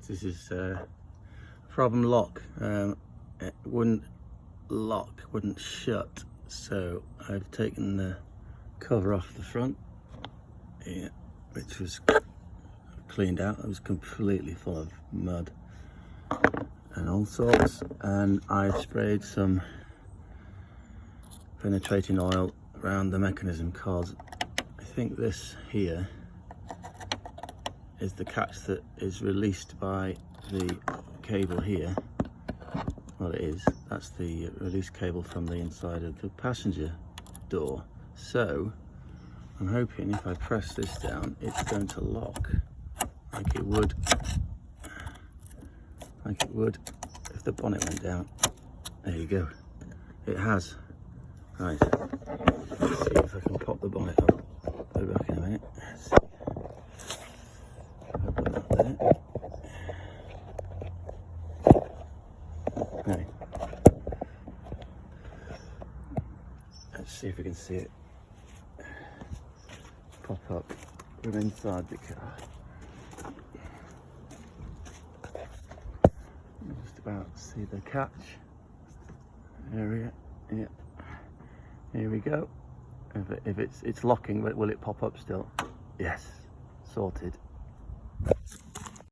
This is problem lock. It wouldn't lock, wouldn't shut, so I've taken the cover off the front here, which was cleaned out. It was completely full of mud and all sorts, and I've sprayed some penetrating oil around the mechanism, because I think this here is the catch that is released by the cable here. Well, it is. That's the release cable from the inside of the passenger door. So I'm hoping if I press this down, it's going to lock like it would if the bonnet went down. There you go. It has. Right. Let's see if I can pop the bonnet up. I'll be back in a minute. Let's see. I'll put that there. Right. Let's see if we can see it pop up from inside the car. Just about see the catch area. Yeah. Here we go. If it's locking, will it pop up still? Yes. Sorted.